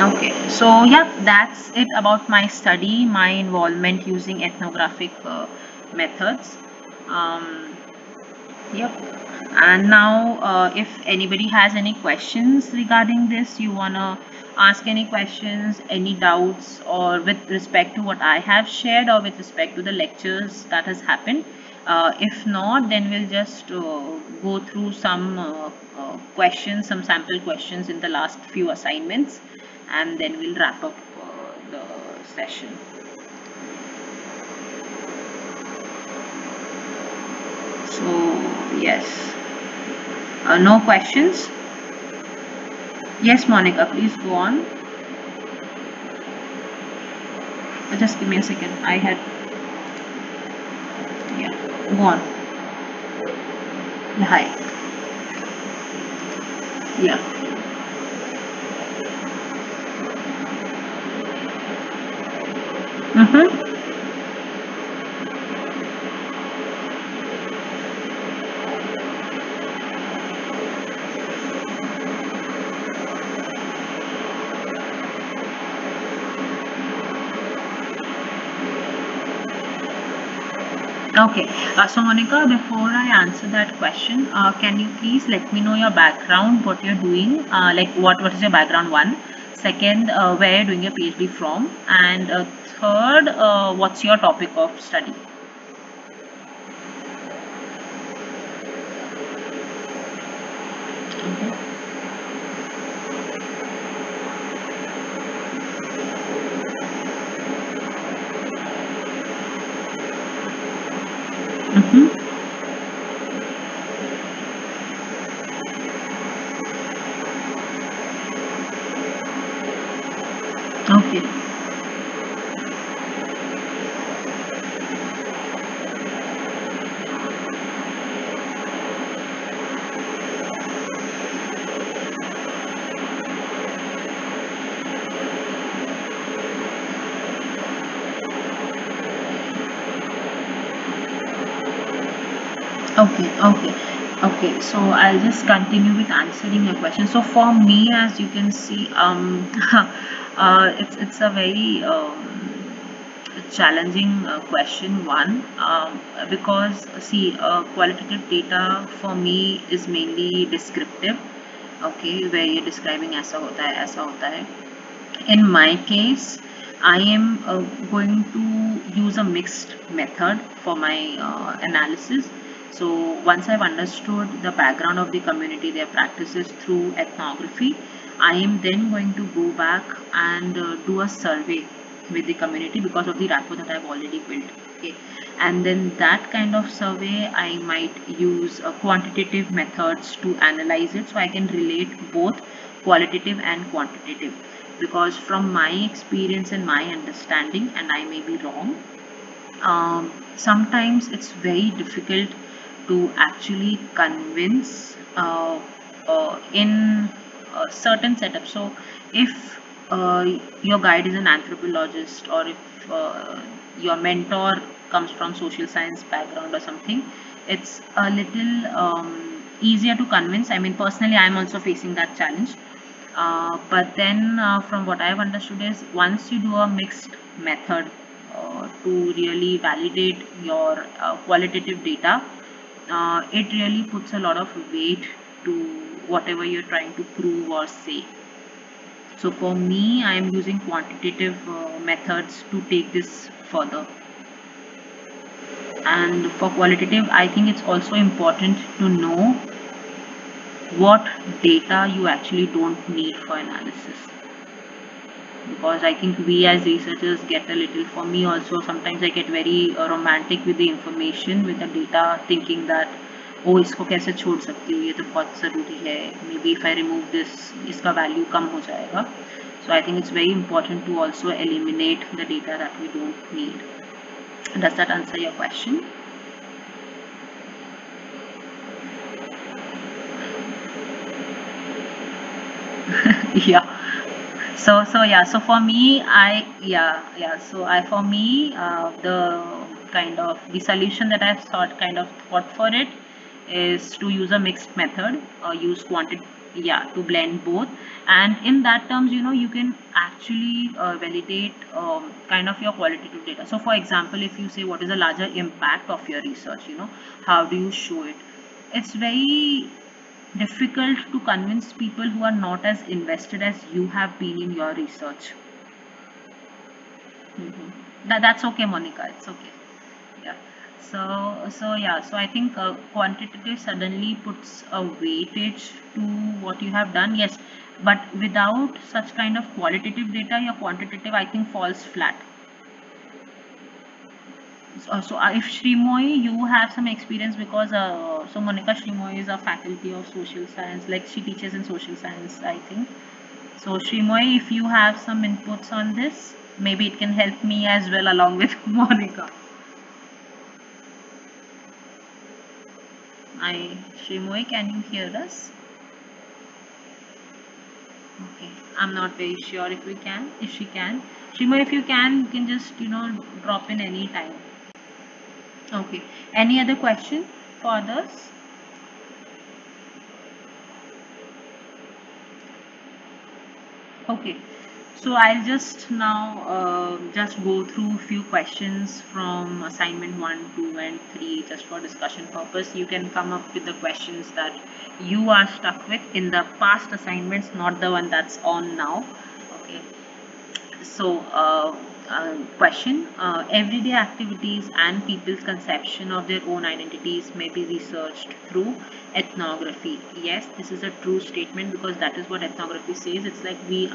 Okay, so yeah, that's it about my study, my involvement using ethnographic methods. Um, yep. And now, if anybody has any questions regarding this, you wanna ask any questions, any doubts, or with respect to what I have shared, or with respect to the lectures that has happened. If not, then we'll just go through some questions, some sample questions in the last few assignments, and then we'll wrap up the session. So yes, no questions. Yes, Monica, please go on. Just give me a second. I had, yeah, go on. Yeah, hi. Yeah. Mm-hmm. Okay. So, Monica, before I answer that question, can you please let me know your background, what you're doing, like what is your background, one? Second, where you're doing your PhD from? And third, what's your topic of study? Mm-hmm. Okay. Okay, okay, okay. So I'll just continue with answering your question. So for me, as you can see, it's a very challenging question one, because see, qualitative data for me is mainly descriptive. Okay, where you're describing ऐसा होता है, ऐसा होता है. In my case, I am going to use a mixed method for my analysis. So once I've understood the background of the community, their practices through ethnography, I am then going to go back and do a survey with the community because of the rapport that I've already built. Okay, and then that kind of survey I might use quantitative methods to analyze it, so I can relate both qualitative and quantitative, because from my experience and my understanding, and I may be wrong, sometimes it's very difficult to actually convince in certain setups. So if your guide is an anthropologist, or if your mentor comes from social science background or something, it's a little easier to convince. I mean, personally, I'm also facing that challenge. But then from what I've understood is, once you do a mixed method to really validate your qualitative data, it really puts a lot of weight to whatever you're trying to prove or say. So for me, I am using quantitative methods to take this further. And for qualitative, I think it's also important to know what data you actually don't need for analysis, because I think we as researchers get a little, for me also, sometimes I get very romantic with the information, with the data, thinking that oh, इसको कैसे छोड़ सकती हूँ, ये तो बहुत ज़रूरी है, maybe if I remove this इसका value कम हो जाएगा. So I think it's very important to also eliminate the data that we don't need. Does that answer your question? Yeah. So yeah, so for me, for me, the kind of the solution that I've thought for it is to use a mixed method, or use Yeah, to blend both. And in that terms, you can actually validate kind of your qualitative data. So for example, if you say what is the larger impact of your research, how do you show it? It's very difficult to convince people who are not as invested as you have been in your research. That's okay, Monica, it's okay. Yeah. So yeah, so I think quantitative suddenly puts a weightage to what you have done. Yes, but without such kind of qualitative data, your quantitative, I think, falls flat. So if Shrimoy, you have some experience, because so Monica Shrimoy is a faculty of social science, like she teaches in social science, I think. So Shrimoy, if you have some inputs on this, maybe it can help me as well along with Monica. Shrimoy, can you hear us? Okay, I'm not very sure if we can, if she can. Shima, if you can just, drop in any time. Okay. Any other question for others? Okay. So I'll just now just go through a few questions from assignment 1, 2, and 3 just for discussion purpose. You can come up with the questions that you are stuck with in the past assignments, not the one that's on now. Okay. So, question, everyday activities and people's conception of their own identities may be researched through ethnography. Yes, this is a true statement, because that is what ethnography says. It's like the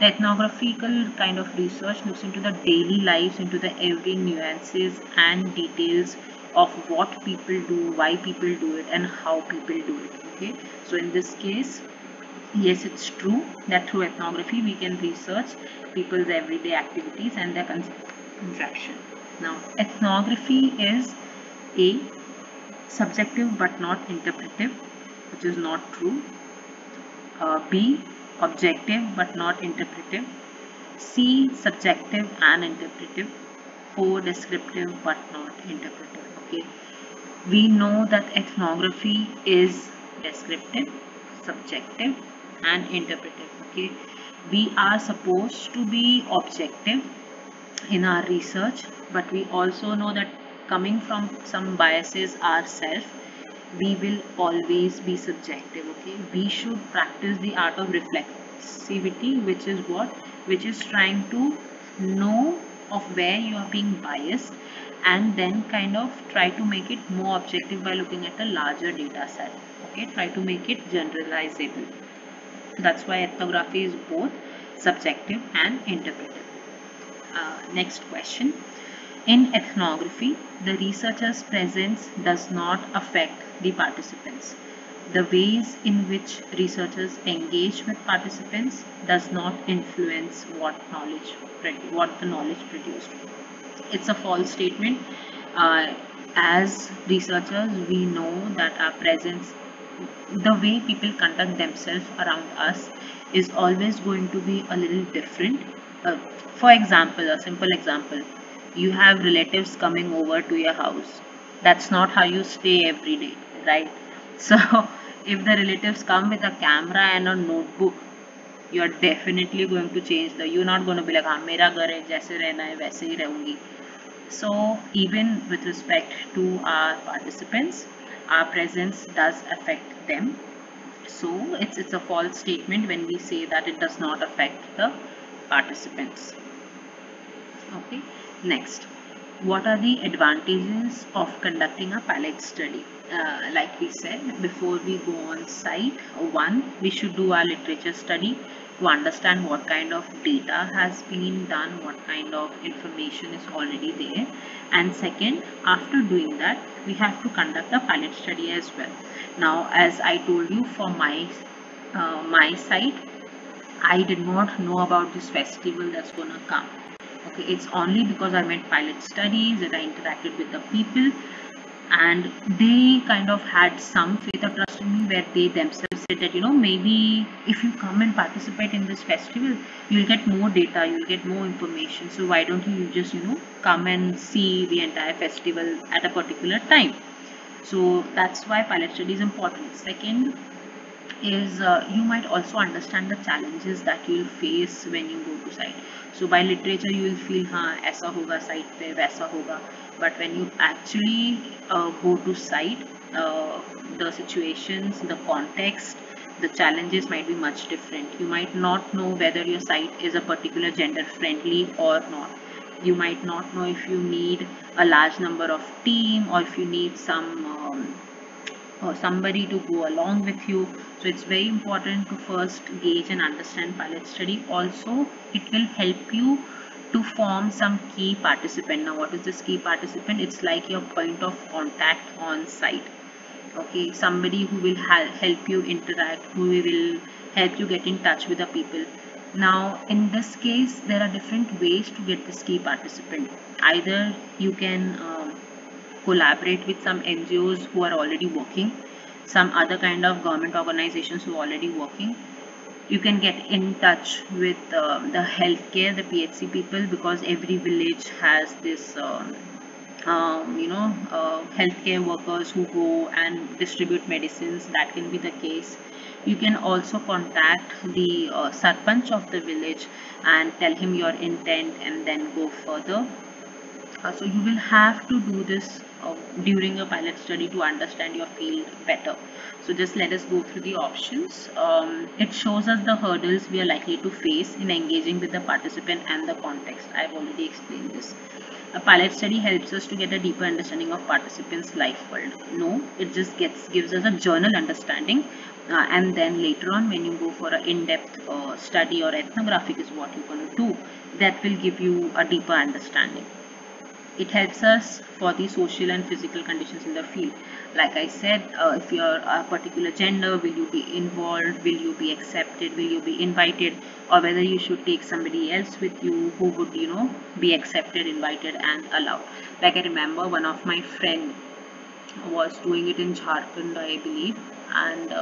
ethnographical kind of research looks into the daily lives, into the every nuances and details of what people do, why people do it, and how people do it. Okay, so in this case, yes, it's true that through ethnography we can research people's everyday activities and their conception. Now, ethnography is A, subjective but not interpretive, which is not true. B, objective but not interpretive. C, subjective and interpretive. 4, descriptive but not interpretive. Okay, we know that ethnography is descriptive, subjective, and interpretive. Okay, we are supposed to be objective in our research, but we also know that coming from some biases ourselves, we will always be subjective. Okay, we should practice the art of reflexivity, which is what, which is trying to know of where you are being biased, and then kind of try to make it more objective by looking at a larger data set. Okay, try to make it generalizable. That's why ethnography is both subjective and interpretive. Next question. In ethnography, the researcher's presence does not affect the participants. The ways in which researchers engage with participants does not influence what the knowledge produced. It's a false statement. As researchers, we know that our presence, the way people conduct themselves around us, is always going to be a little different. For example, a simple example, you have relatives coming over to your house. That's not how you stay every day, right? So if the relatives come with a camera and a notebook, you are definitely going to change you're not going to be like, हाँ मेरा घर है जैसे रहना है वैसे ही रहूंगी. So even with respect to our participants, our presence does affect them. So it's a false statement when we say that it does not affect the participants. Okay, next, what are the advantages of conducting a pilot study? Like we said, before we go on site, one, we should do our literature study to understand what kind of data has been done, what kind of information is already there. And second, after doing that, we have to conduct a pilot study as well. Now, as I told you, for my site, I did not know about this festival that's gonna come. Okay, it's only because I made pilot studies that I interacted with the people, and they kind of had some faith or trust in me, where they themselves said that, maybe if you come and participate in this festival, you'll get more data, you'll get more information. So why don't you just, come and see the entire festival at a particular time? So that's why pilot study is important. Second, is you might also understand the challenges that you will face when you go to site. So by literature you will feel हाँ ऐसा होगा site पे वैसा होगा, but when you actually go to site, the situations, the context, the challenges might be much different. You might not know whether your site is a particular gender friendly or not. You might not know if you need a large number of team, or if you need some or somebody to go along with you. So it's very important to first gauge and understand pilot study. Also, it will help you to form some key participant. Now, what is this key participant? It's like your point of contact on site. Okay, somebody who will help you interact, who will help you get in touch with the people. Now, in this case, there are different ways to get this key participant. Either you can collaborate with some NGOs who are already working, some other kind of government organizations who are already working. You can get in touch with the healthcare, the PHC people, because every village has this healthcare workers who go and distribute medicines. That can be the case. You can also contact the sarpanch of the village and tell him your intent, and then go further. So you will have to do this during a pilot study to understand your field better. So just let us go through the options. It shows us the hurdles we are likely to face in engaging with the participant and the context. I've already explained this. A pilot study helps us to get a deeper understanding of participants' life world. No, it just gives us a journal understanding, and then later on when you go for an in-depth study or ethnographic is what you're going to do, that will give you a deeper understanding. It helps us for the social and physical conditions in the field. Like I said, if you're a particular gender, will you be involved, will you be accepted, will you be invited, or whether you should take somebody else with you who would be accepted, invited and allowed. Like I remember one of my friend was doing it in Jharkhand, I believe, and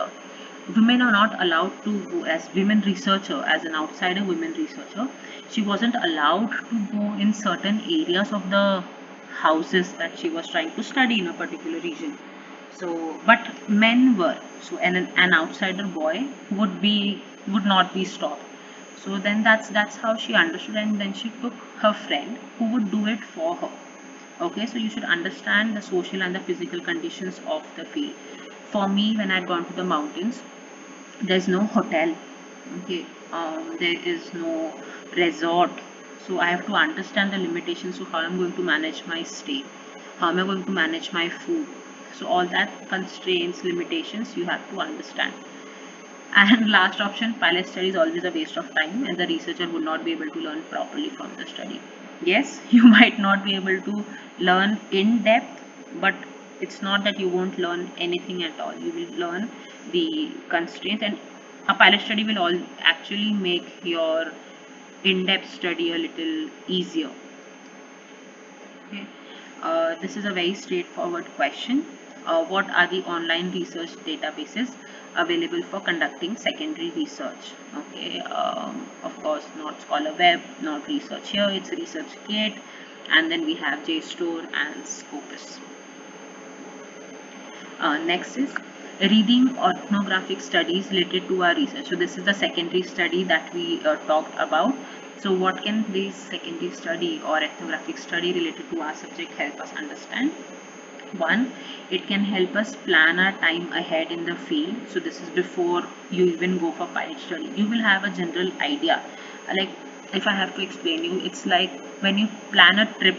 women are not allowed to go as women researcher, as an outsider women researcher. She wasn't allowed to go in certain areas of the houses that she was trying to study in a particular region. So, but men were. So, an outsider boy would not be stopped. So then that's how she understood, and then she took her friend who would do it for her. Okay, so you should understand the social and the physical conditions of the field. For me, when I'd gone to the mountains, there's no hotel. Okay, there is no resort. So I have to understand the limitations of how I'm going to manage my stay, how am I going to manage my food. So all that constraints, limitations, you have to understand. And last option, pilot study is always a waste of time, and the researcher would not be able to learn properly from the study. Yes, you might not be able to learn in depth, but it's not that you won't learn anything at all. You will learn the constraints, and a pilot study will all actually make your in-depth study a little easier. Okay. This is a very straightforward question. What are the online research databases available for conducting secondary research? Okay, of course, not Scholar Web, not Research Here, it's ResearchGate, and then we have JSTOR and Scopus. Next is reading ethnographic studies related to our research. So this is the secondary study that we talked about. So what can this secondary study or ethnographic study related to our subject help us understand? One, it can help us plan our time ahead in the field. So this is before you even go for pilot study. You will have a general idea. Like if I have to explain you, it's like when you plan a trip,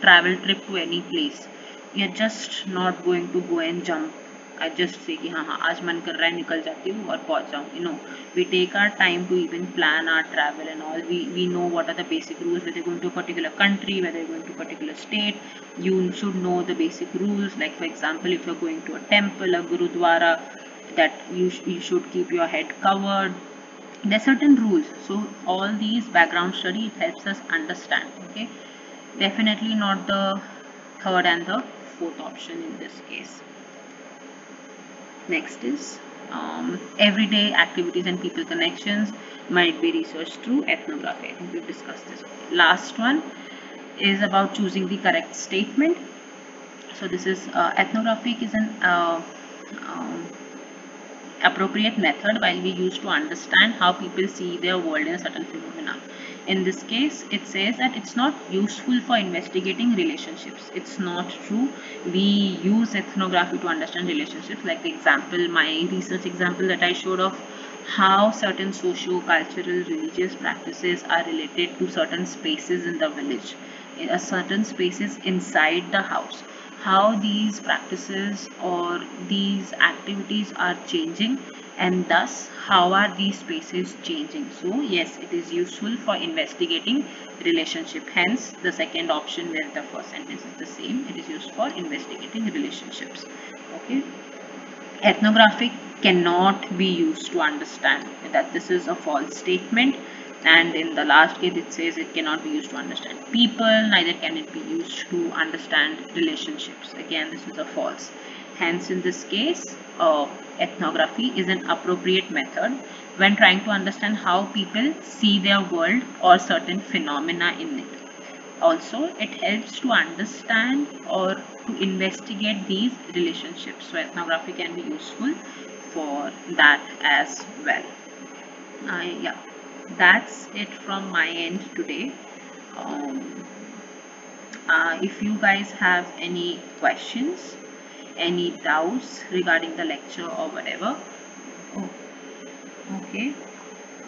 travel trip to any place, you're just not going to go and jump. I just say कि हाँ आज मन कर रहा है निकल जाती हूँ और पहुँच जाऊँ. We take our time to even plan our travel and all. We know what are the basic rules. Whether you're going to a particular country, whether you're going to a particular state, you should know the basic rules. Like for example, if you're going to a temple, a gurudwara, that you should keep your head covered. There are certain rules. So all these background study, it helps us understand. Okay, definitely not the third and the fourth option in this case. Next is everyday activities and people connections might be researched through ethnography. I think we've discussed this. Last one is about choosing the correct statement. So this is ethnographic is an appropriate method while we use to understand how people see their world in a certain phenomena. In this case, it says that it's not useful for investigating relationships. It's not true. We use ethnography to understand relationships, like the example, my research example that I showed of how certain socio-cultural religious practices are related to certain spaces in the village, certain spaces inside the house, how these practices or these activities are changing, and thus how are these spaces changing. So yes, it is useful for investigating relationship. Hence the second option where the first sentence is the same, it is used for investigating relationships. Okay. Ethnographic cannot be used to understand, that this is a false statement. And in the last case it says it cannot be used to understand people, neither can it be used to understand relationships. Again, this is a false. Hence in this case, ethnography is an appropriate method when trying to understand how people see their world or certain phenomena in it. Also, it helps to understand or to investigate these relationships. So ethnography can be useful for that as well. Yeah, that's it from my end today. um, if you guys have any questions, any doubts regarding the lecture or whatever. Oh, okay,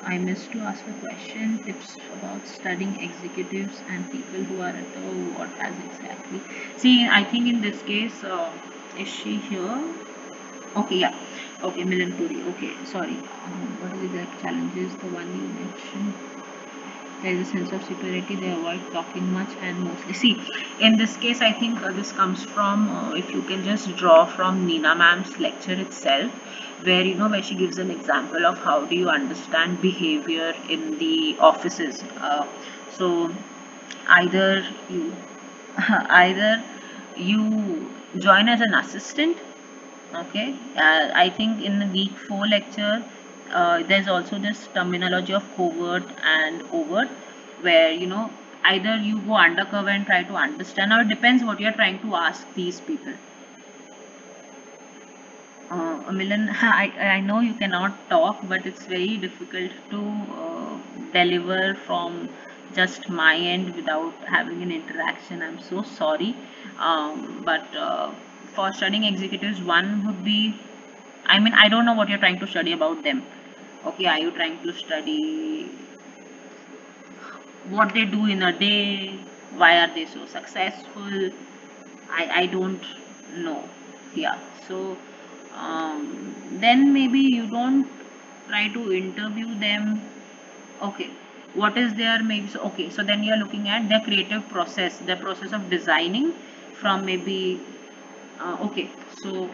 I missed to ask a question. Tips about studying executives and people who are at the what has exactly. See, I think in this case, is she here? Okay, yeah. Okay, Milan Puri. Okay, sorry. What are the exact challenges? The one you mentioned. There is a sense of superiority. They avoid talking much and mostly. See, in this case, I think this comes from, if you can just draw from Nina ma'am's lecture itself, where where she gives an example of how do you understand behavior in the offices. So either you either you join as an assistant. Okay, I think in the week 4 lecture, there's also this terminology of covert and overt, where either you go undercover and try to understand, or it depends what you're trying to ask these people. Milan, I know you cannot talk, but it's very difficult to deliver from just my end without having an interaction. I'm so sorry. But for studying executives, one would be, I mean, I don't know what you're trying to study about them. Okay, are you trying to study what they do in a day? Why are they so successful? I don't know. Yeah, so then maybe you don't try to interview them. Okay, what is their maybe, so okay, so then you're looking at their creative process, the process of designing from maybe okay, so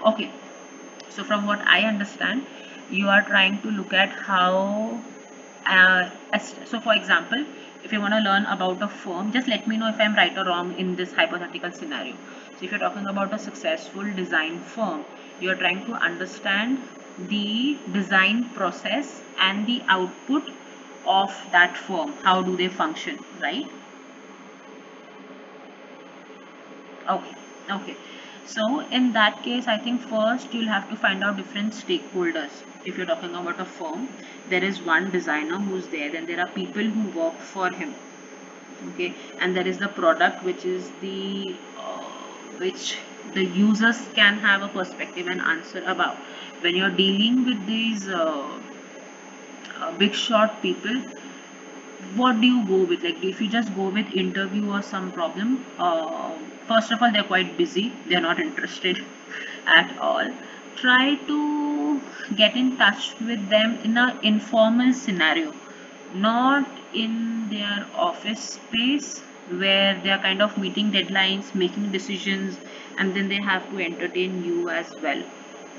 from what I understand, you are trying to look at how so for example, if you want to learn about a firm, just let me know if I'm right or wrong in this hypothetical scenario. So if you're talking about a successful design firm, you're trying to understand the design process and the output of that firm, how do they function, right? Okay, okay. So in that case, I think first you'll have to find out different stakeholders. If you're talking about a firm, there is one designer who's there, then there are people who work for him. Okay, and there is the product, which is the which the users can have a perspective and answer about. When you're dealing with these big shot people, what do you go with? Like, if you just go with interview or some problem, first of all, they're quite busy, they're not interested at all. Try to get in touch with them in an informal scenario, not in their office space where they are kind of meeting deadlines, making decisions, and then they have to entertain you as well.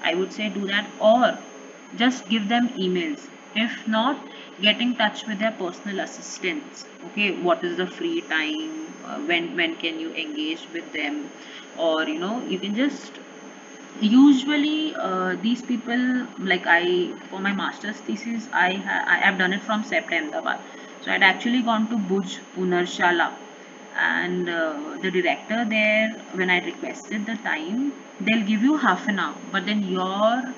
I would say do that, or just give them emails. If not, get in touch with their personal assistants. Okay, what is the free time, when can you engage with them, or you can just usually these people, like I, for my master's thesis, I have done it from September. So I'd actually gone to Bhuj Punarshala, and the director there, when I requested the time, they'll give you half an hour, but then your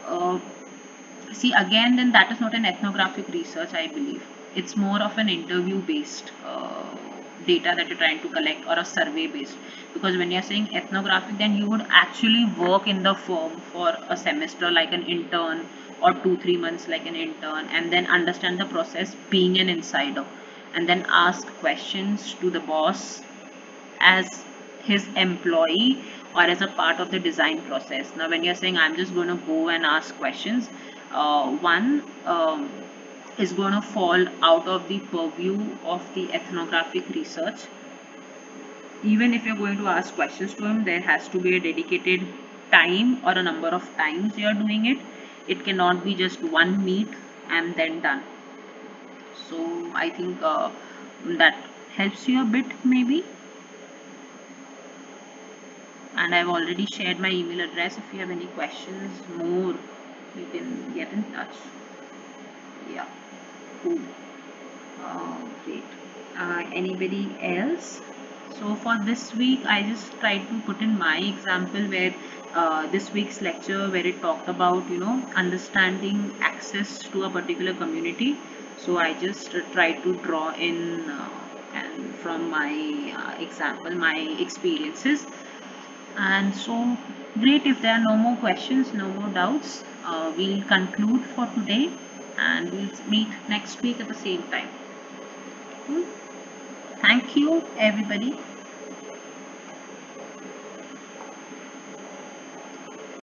uh, see again, then that is not an ethnographic research, I believe. It's more of an interview based data that you're trying to collect, or a survey based. Because when you're saying ethnographic, then you would actually work in the firm for a semester like an intern, or 2-3 months like an intern, and then understand the process being an insider, and then ask questions to the boss as his employee, or as a part of the design process. Now when you're saying I'm just going to go and ask questions, one is going to fall out of the purview of the ethnographic research. Even if you're going to ask questions to him, there has to be a dedicated time or a number of times you are doing it. It cannot be just one meet and then done. So I think that helps you a bit maybe. And I've already shared my email address. If you have any questions more, you can get in touch. Yeah, cool. Great. Anybody else? So for this week, I just tried to put in my example where this week's lecture, where it talked about, understanding access to a particular community. So I just tried to draw in and from my example, my experiences. And so, great, if there are no more questions, no more doubts, we'll conclude for today, and we'll meet next week at the same time. Thank you, everybody.